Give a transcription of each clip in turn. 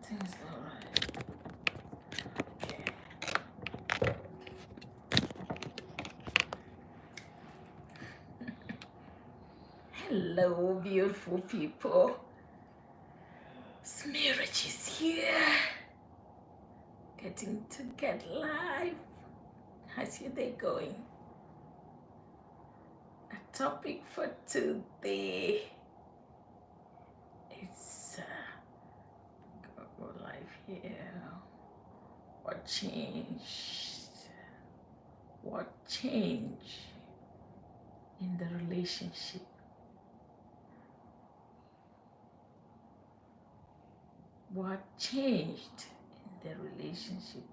Something's not right. Okay. Hello, beautiful people. Mira is here. Getting to get live. How's your day going? A topic for today is go live here. What changed? What changed in the relationship? What changed in the relationship?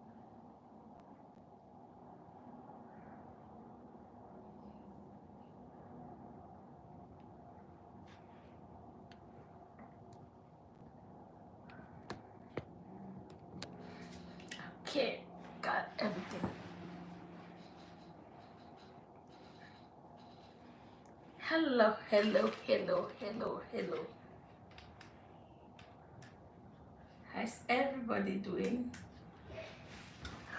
Okay, got everything. Hello, hello, hello, hello, hello. How's everybody doing?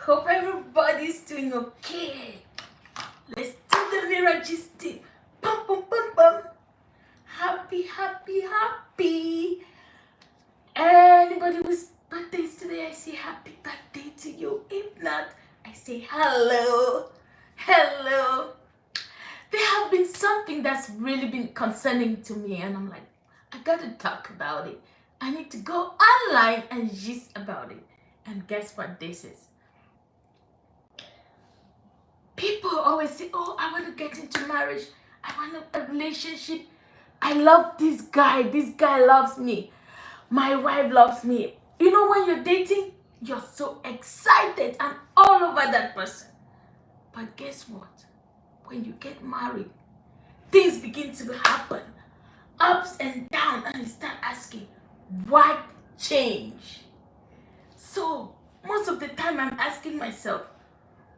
Hope everybody's doing okay. Let's do the Mira gist tip. Bum, bum, bum, bum. Happy, happy, happy. Anybody with birthdays today, I say happy birthday to you. If not, I say hello. Hello. There have been something that's really been concerning to me, and I'm like, I gotta talk about it. I need to go online and gist about it. And guess what this is? People always say, oh, I want to get into marriage. I want a relationship. I love this guy. This guy loves me. My wife loves me. You know, when you're dating, you're so excited and all over that person. But guess what? When you get married, things begin to happen. Ups and downs, and you start asking, what changed? So, most of the time I'm asking myself,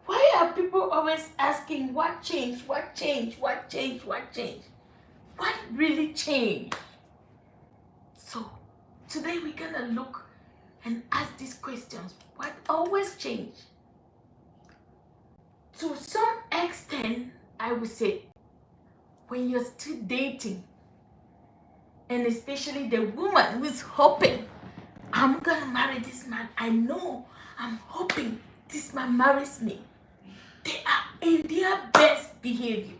why are people always asking what changed, what changed, what changed, what changed? What really changed? So, today we're gonna look and ask these questions. What always changed? To some extent, I would say, when you're still dating, and especially the woman who's hoping, I'm gonna marry this man. I know, I'm hoping this man marries me. They are in their best behavior.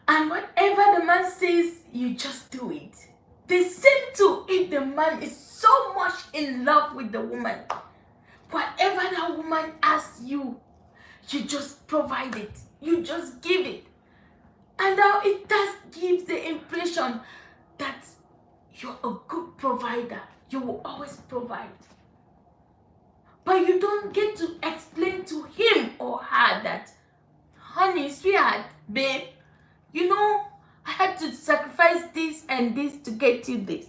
And whatever the man says, you just do it. The same too if the man is so much in love with the woman. Whatever that woman asks you, you just provide it. You just give it. And now it does give the impression that you're a good provider. You will always provide. But you don't get to explain to him or her that, honey, sweetheart, babe, you know, I had to sacrifice this and this to get you this.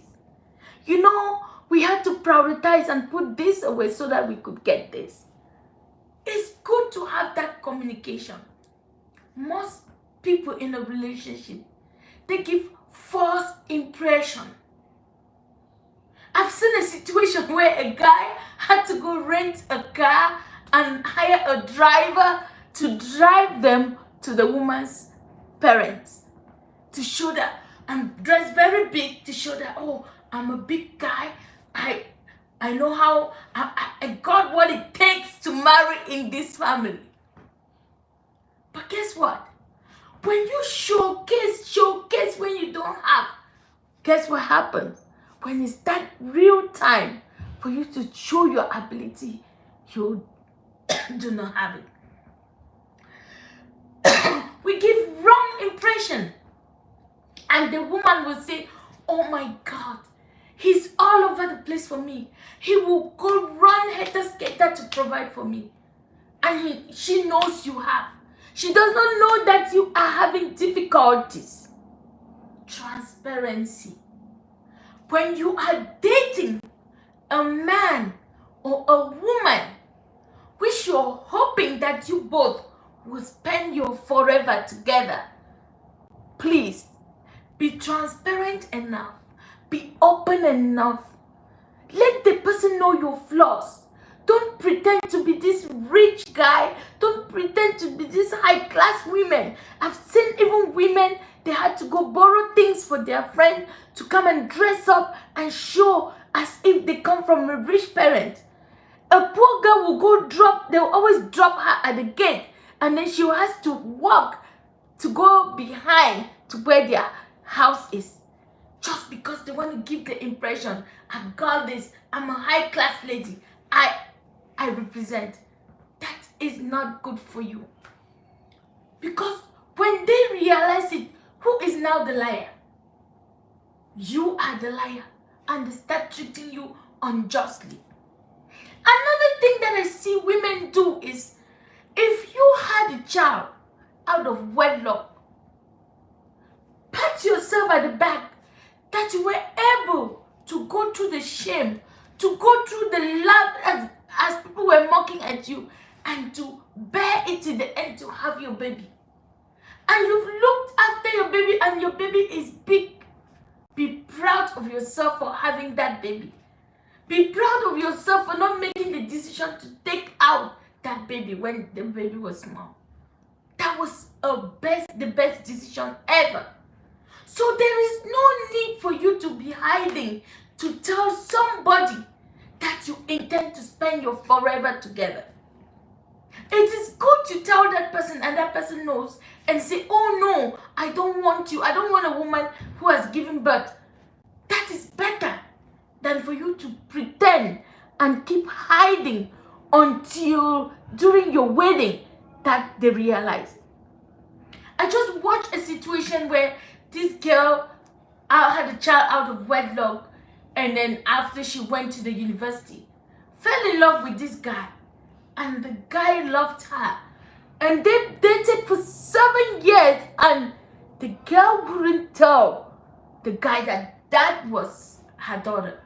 You know, we had to prioritize and put this away so that we could get this. It's good to have that communication. Most people in a relationship, they give false impression. I've seen a situation where a guy had to go rent a car and hire a driver to drive them to the woman's parents, to show that I'm dressed very big, to show that, oh, I'm a big guy. I know how I got what it takes to marry in this family. But guess what? When you showcase when you don't have, guess what happens? When it's that real time for you to show your ability, you do not have it. We give wrong impression. And the woman will say, oh my God, he's all over the place for me. He will go run helter-skelter to provide for me. And she knows you have. She does not know that you are having difficulties. Transparency. When you are dating a man or a woman which you're hoping that you both will spend your forever together, please be transparent enough, be open enough. Let the person know your flaws. Don't pretend to be this rich guy. Don't pretend to be this high-class women. I've seen even women, they had to go borrow things for their friend to come and dress up and show as if they come from a rich parent. A poor girl will go they'll always drop her at the gate, and then she has to walk to go behind to where their house is. Just because they want to give the impression, I've got this, I'm a high-class lady, I represent. That is not good for you. Because when they realize it, who is now the liar? You are the liar, and they start treating you unjustly. Another thing that I see women do is, if you had a child out of wedlock, pat yourself at the back that you were able to go through the shame, to go through the love as people were mocking at you, and to bear it to the end to have your baby. And you've looked after your baby and your baby is big. Be proud of yourself for having that baby. Be proud of yourself for not making the decision to take out that baby when the baby was small. That was the best decision ever. So there is no need for you to be hiding, to tell somebody that you intend to spend your forever together. It is good to tell that person and that person knows and say, oh no, I don't want you. I don't want a woman who has given birth. That is better than for you to pretend and keep hiding until during your wedding that they realize. I just watched a situation where this girl had a child out of wedlock, and then after she went to the university, fell in love with this guy, and the guy loved her, and they dated for 7 years, and the girl wouldn't tell the guy that was her daughter.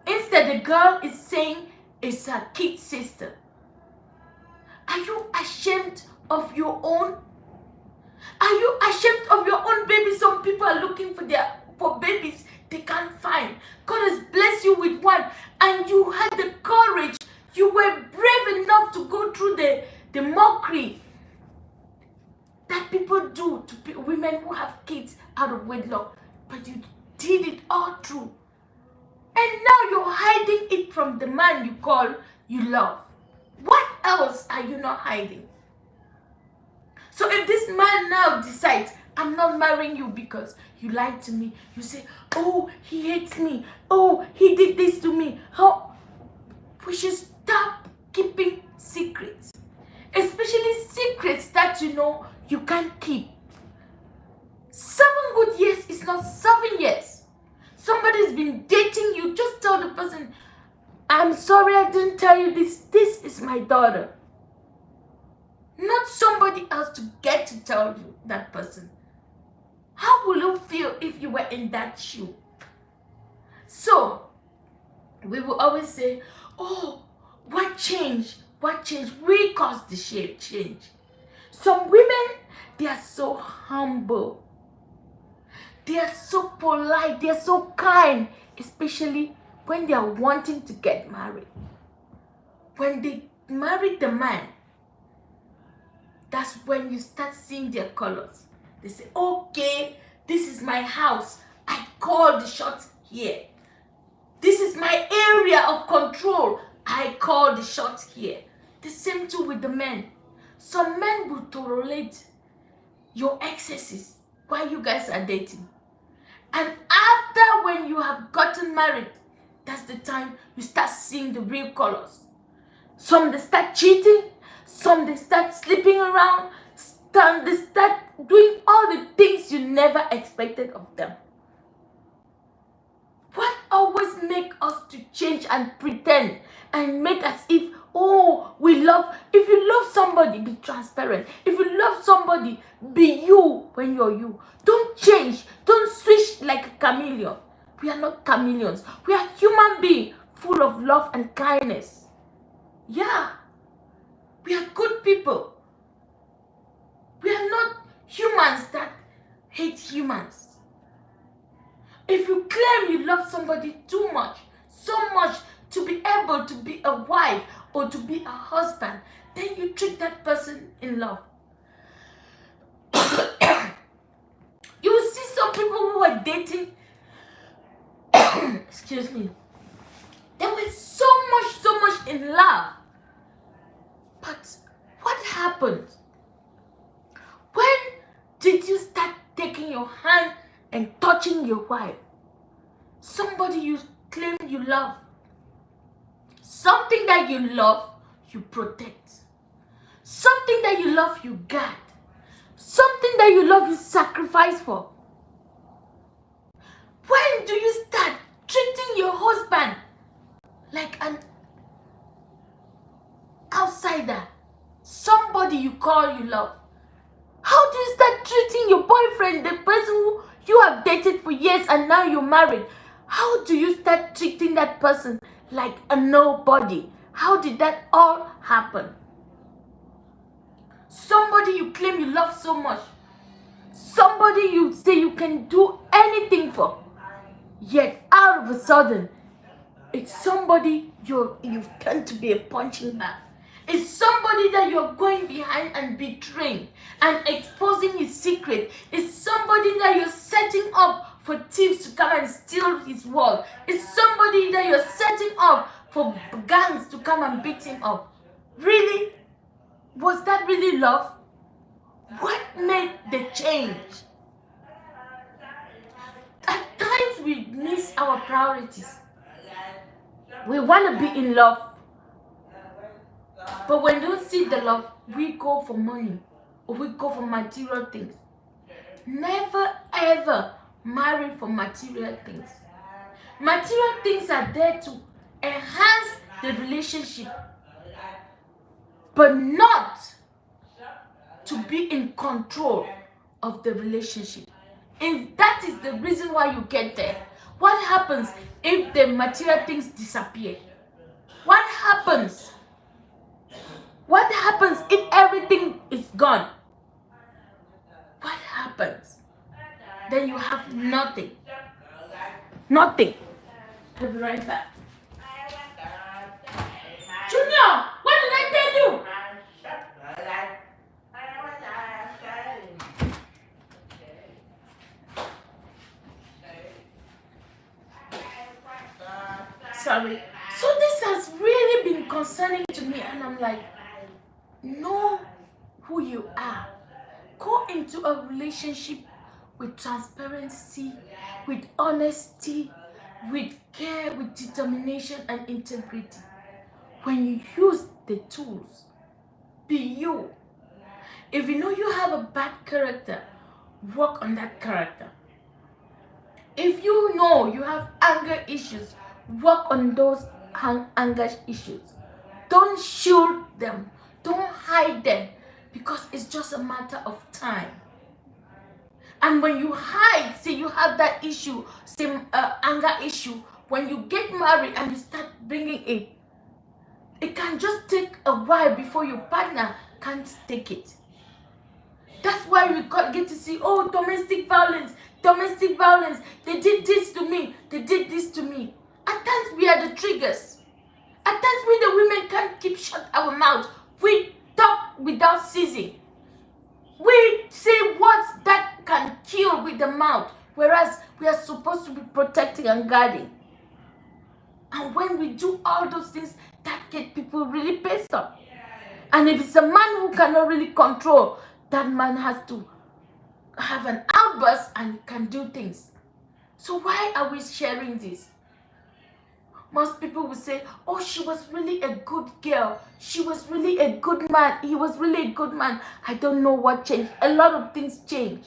Instead, the girl is saying it's her kid sister. Are you ashamed of your own? Are you ashamed of your own baby? Some people are looking for babies they can't find. God has blessed you with one, and you had the courage. You were brave enough to go through the mockery that people do to women who have kids out of wedlock. But you did it all through. And now you're hiding it from the man you love. What else are you not hiding? So if this man now decides, I'm not marrying you because you lied to me, you say, oh, he hates me, oh, he did this to me. How? We should stop keeping secrets. Especially secrets that you know you can't keep. 7 good years is not 7 years. Somebody's been dating you, just tell the person, I'm sorry I didn't tell you this. This is my daughter. Not somebody else to get to tell you, that person. How will you feel if you were in that shoe? So, we will always say, oh, what changed? What changed? We caused the change. Some women, they are so humble. They are so polite. They are so kind. Especially when they are wanting to get married. When they marry the man, that's when you start seeing their colors. They say, okay, this is my house. I call the shots here. This is my area of control. I call the shots here. The same too with the men. Some men will tolerate your excesses while you guys are dating. And after when you have gotten married, that's the time you start seeing the real colors. Some they start cheating. Some they start sleeping around. Some they start doing all the things you never expected of them. What always make us to change and pretend and make as if, oh, we love. If you love somebody, be transparent. If you love somebody, be you when you're you. Don't change. Don't switch like a chameleon. We are not chameleons. We are human beings full of love and kindness. Yeah. We are good people. We are not humans that hate humans. If you claim you love somebody too much, so much to be able to be a wife or to be a husband, then you treat that person in love. You will see some people who are dating, excuse me, they were so much in love. But what happened? When did you start taking your hand and touching your wife? Somebody you claim you love. Something that you love, you protect. Something that you love, you guard. Something that you love, you sacrifice for. When do you start treating your husband like an outsider? Somebody you call you love. How do you start treating your boyfriend, the person who you have dated for years and now you're married? How do you start treating that person like a nobody? How did that all happen? Somebody you claim you love so much. Somebody you say you can do anything for. Yet all of a sudden, it's somebody you've turned to be a punching bag. It's somebody that you're going behind and betraying and exposing his secret. It's somebody that you're setting up for thieves to come and steal his world. It's somebody that you're setting up for gangs to come and beat him up. Really? Was that really love? What made the change? At times we miss our priorities. We want to be in love. But when we don't see the love, we go for money or we go for material things. Never ever marry for material things. Material things are there to enhance the relationship, but not to be in control of the relationship. If that is the reason why you get there, what happens if the material things disappear? What happens? What happens if everything is gone? What happens? Then you have nothing. Nothing. I'll be right back. Junior, what did I tell you? Sorry. So this has really been concerning to me, and I'm like, know who you are. Go into a relationship with transparency, with honesty, with care, with determination and integrity. When you use the tools, be you. If you know you have a bad character, work on that character. If you know you have anger issues, work on those anger issues. Don't shield them. Don't hide them, because it's just a matter of time. And when you hide, say you have that issue, same anger issue, when you get married and you start bringing it can just take a while before your partner can't take it. That's why we get to see, oh, domestic violence. They did this to me. They did this to me. At times we are the triggers. At times we the women can't keep shut our mouth. We talk without ceasing. We say words that can kill with the mouth, whereas we are supposed to be protecting and guarding. And when we do all those things, that get people really pissed off. And if it's a man who cannot really control, that man has to have an outburst and can do things. So why are we sharing this? Most people will say, oh, she was really a good girl. She was really a good man. He was really a good man. I don't know what changed. A lot of things change.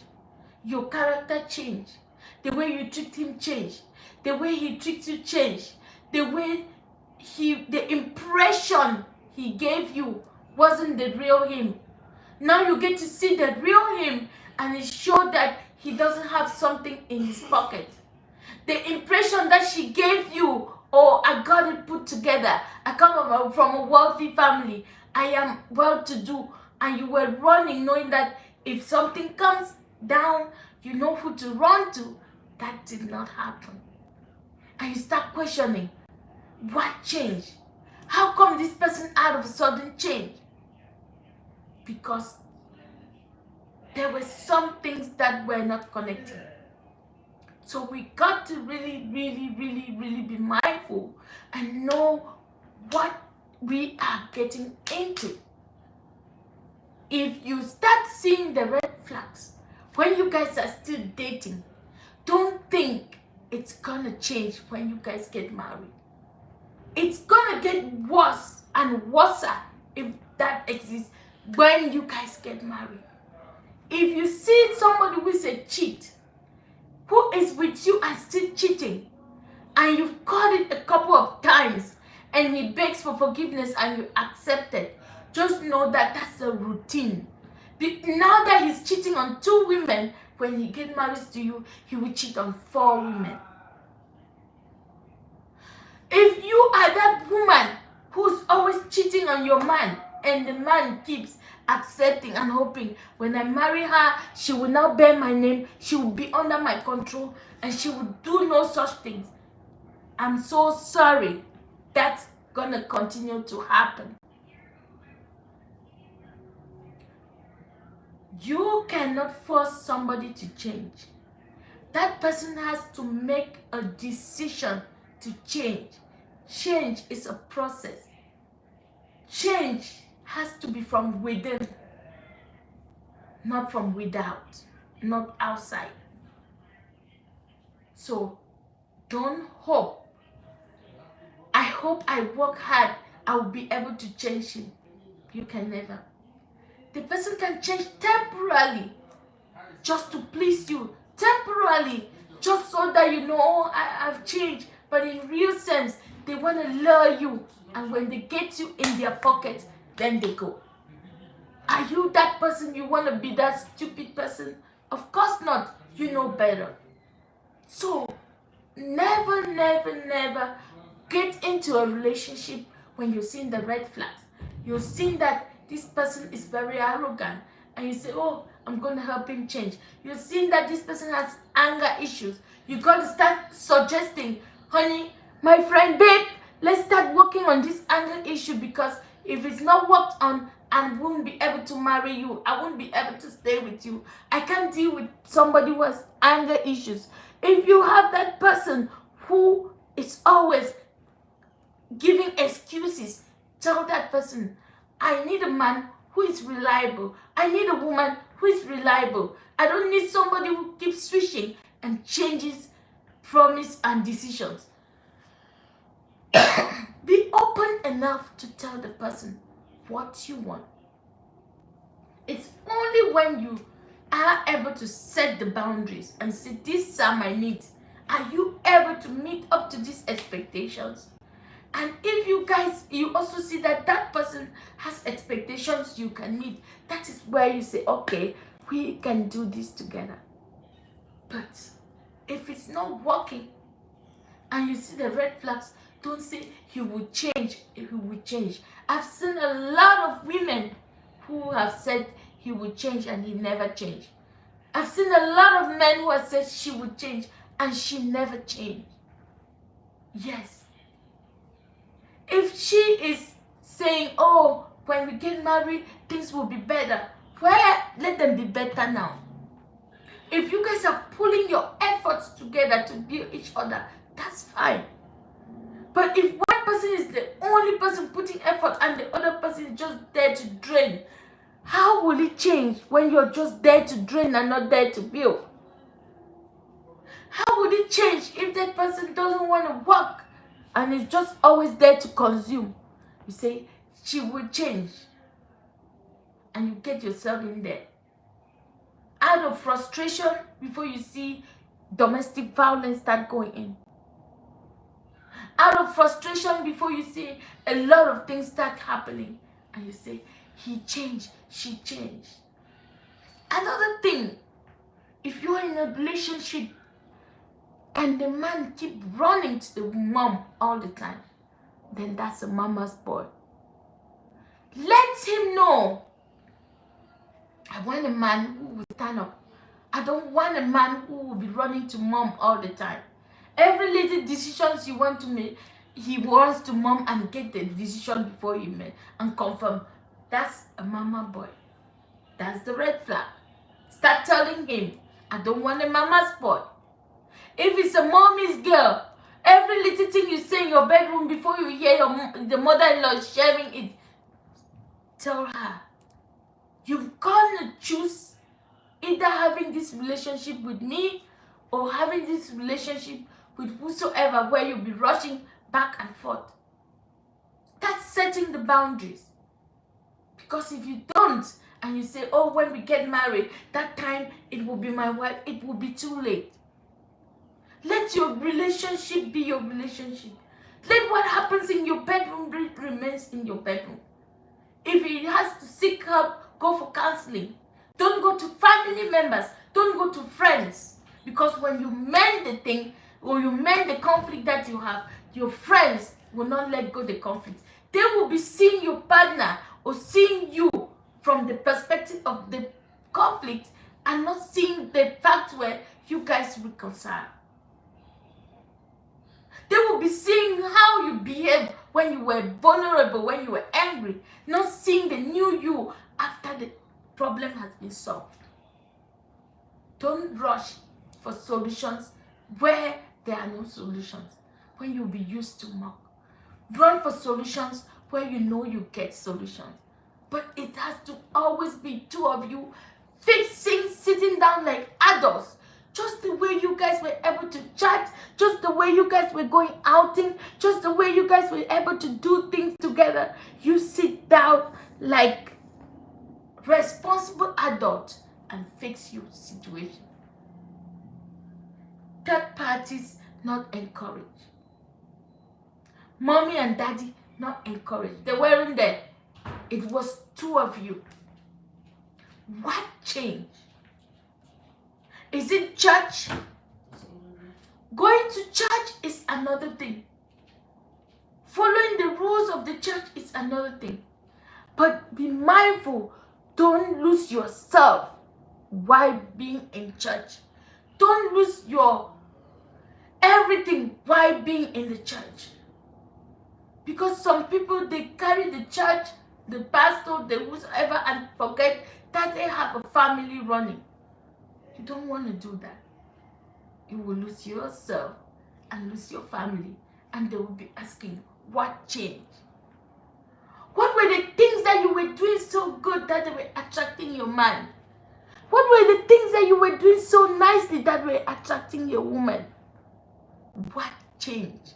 Your character changed. The way you treat him changed. The way he treats you changed. The way the impression he gave you wasn't the real him. Now you get to see the real him, and it showed that he doesn't have something in his pocket. The impression that she gave you, oh, I got it put together. I come from a wealthy family. I am well-to-do. And you were running knowing that if something comes down, you know who to run to. That did not happen. And you start questioning. What changed? How come this person out of a sudden change? Because there were some things that were not connecting. So we got to really be mindful and know what we are getting into. If you start seeing the red flags when you guys are still dating, don't think it's gonna change when you guys get married. It's gonna get worse and worse, if that exists, when you guys get married. If you see somebody who is a cheat, who is with you and still cheating, and you've caught it a couple of times, and he begs for forgiveness and you accept it, just know that that's a routine. Now that he's cheating on 2 women, when he gets married to you, he will cheat on 4 women. If you are that woman who's always cheating on your man, and the man keeps accepting and hoping, when I marry her, she will now bear my name, she will be under my control, and she will do no such things, I'm so sorry. That's gonna continue to happen. You cannot force somebody to change. That person has to make a decision to change. Change is a process. Change has to be from within, not from without, not outside. So don't hope. I hope I work hard, I will be able to change him. You can never. The person can change temporarily, just to please you. Temporarily, just so that you know, oh, I've changed. But in real sense, they want to lure you. And when they get you in their pocket, then they go. Are you that person? You want to be that stupid person? Of course not. You know better. So, never get into a relationship when you're seeing the red flags. You're seeing that this person is very arrogant, and you say, oh, I'm going to help him change. You're seeing that this person has anger issues. You got to start suggesting, honey, my friend, babe, let's start working on this anger issue, because if it's not worked on, I won't be able to marry you. I won't be able to stay with you. I can't deal with somebody who has anger issues. If you have that person who is always giving excuses, tell that person, I need a man who is reliable. I need a woman who is reliable. I don't need somebody who keeps switching and changes promise and decisions. Be open enough to tell the person what you want. It's only when you are able to set the boundaries and say, these are my needs. Are you able to meet up to these expectations? And if you also see that that person has expectations you can meet, that is where you say, okay, we can do this together. But if it's not working and you see the red flags, don't say he will change, he will change. I've seen a lot of women who have said he will change and he never changed. I've seen a lot of men who have said she would change and she never changed. Yes. If she is saying, oh, when we get married, things will be better, let them be better now. If you guys are pulling your efforts together to build each other, that's fine. But if one person is the only person putting effort and the other person is just there to drain, how will it change when you're just there to drain and not there to build? How would it change if that person doesn't want to work and is just always there to consume? You say, she will change. And you get yourself in there. Out of frustration, before you see domestic violence start going in. Out of frustration, before you see a lot of things start happening. And you say, he changed, she changed. Another thing, if you are in a relationship and the man keep running to the mom all the time, then that's a mama's boy. Let him know, I want a man who will stand up. I don't want a man who will be running to mom all the time. Every little decisions you want to make, he wants to mom and get the decision before he met and confirm. That's a mama boy. That's the red flag. Start telling him, I don't want a mama's boy. If it's a mommy's girl, every little thing you say in your bedroom before you hear the mother-in-law sharing it, tell her, you've got to choose either having this relationship with me or having this relationship with whosoever, where you'll be rushing back and forth. Start setting the boundaries. Because if you don't, and you say, oh, when we get married, that time it will be my wife, it will be too late. Let your relationship be your relationship. Let what happens in your bedroom remains in your bedroom. If he has to seek help, go for counseling. Don't go to family members. Don't go to friends. Because when you mend the thing, or you mend the conflict that you have, your friends will not let go the conflict. They will be seeing your partner or seeing you from the perspective of the conflict and not seeing the fact where you guys reconcile. They will be seeing how you behaved when you were vulnerable, when you were angry, not seeing the new you after the problem has been solved. Don't rush for solutions where there are no solutions, when you'll be used to mock. Run for solutions where you know you get solutions. But it has to always be two of you fixing, sitting down like adults. Just the way you guys were able to chat, just the way you guys were going outing, just the way you guys were able to do things together. You sit down like responsible adult and fix your situation. Third parties not encouraged. Mommy and daddy not encouraged. They weren't there. It was two of you. What changed? Is it church? Going to church is another thing. Following the rules of the church is another thing. But be mindful. Don't lose yourself while being in church. Don't lose your everything while being in the church. Because some people, they carry the church, the pastor, the whoever, and forget that they have a family running. You don't want to do that. You will lose yourself and lose your family. And they will be asking, what changed? What were the things that you were doing so good that they were attracting your man? What were the things that you were doing so nicely that were attracting your woman? What changed?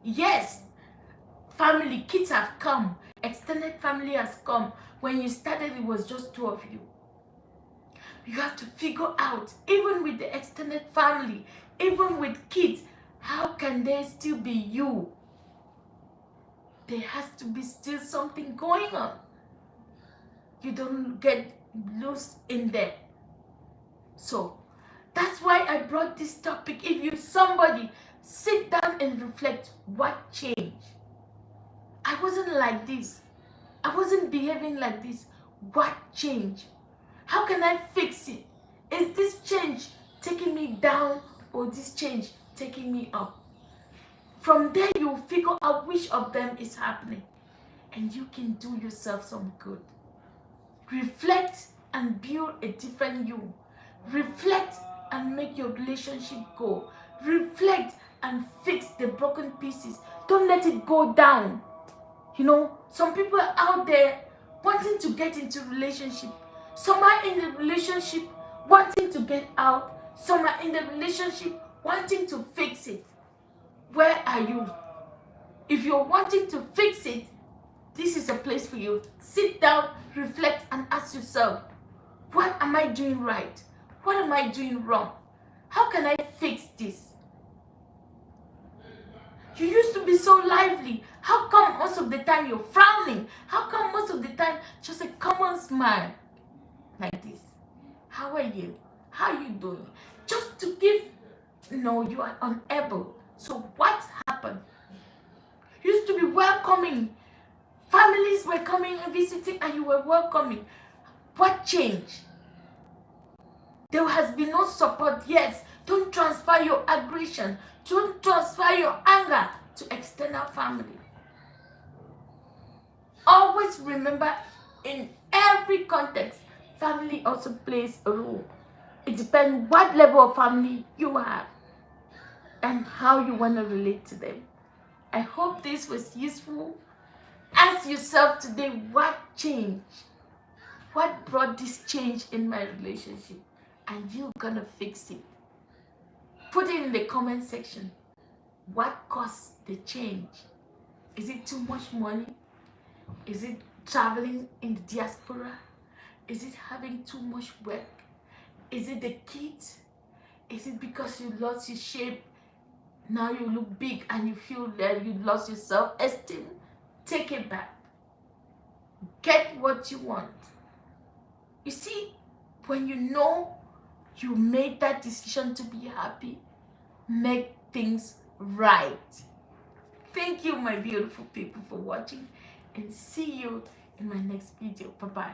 Yes, family, kids have come. Extended family has come. When you started, it was just two of you. You have to figure out, even with the extended family, even with kids, how can there still be you? There has to be still something going on. You don't get loose in there. So, that's why I brought this topic. If you somebody, sit down and reflect what changed. I wasn't like this. I wasn't behaving like this. What changed? How can I fix it? Is this change taking me down or this change taking me up? From there, you'll figure out which of them is happening. And you can do yourself some good. Reflect and build a different you. Reflect and make your relationship go. Reflect and fix the broken pieces. Don't let it go down. You know, some people are out there wanting to get into relationship. Some are in the relationship wanting to get out. Some are in the relationship wanting to fix it. Where are you? If you're wanting to fix it, this is a place for you. Sit down, reflect, and ask yourself, what am I doing right? What am I doing wrong? How can I fix this? You used to be so lively. How come most of the time you're frowning? How come most of the time just a common smile like this? How are you? How are you doing? Just to give, no, you are unable. So what happened? You used to be welcoming. Families were coming and visiting and you were welcoming. What changed? There has been no support. Yes, don't transfer your aggression. Don't transfer your anger to external family. Always remember, in every context, family also plays a role. It depends what level of family you have and how you want to relate to them. I hope this was useful. Ask yourself today, what changed? What brought this change in my relationship? And you're gonna fix it. Put it in the comment section. What caused the change? Is it too much money? Is it traveling in the diaspora? Is it having too much work? Is it the kids? Is it because you lost your shape? Now you look big and you feel that you lost your self-esteem? Take it back. Get what you want. You see, when you know you made that decision to be happy, make things right. Thank you, my beautiful people, for watching, and see you in my next video. Bye-bye.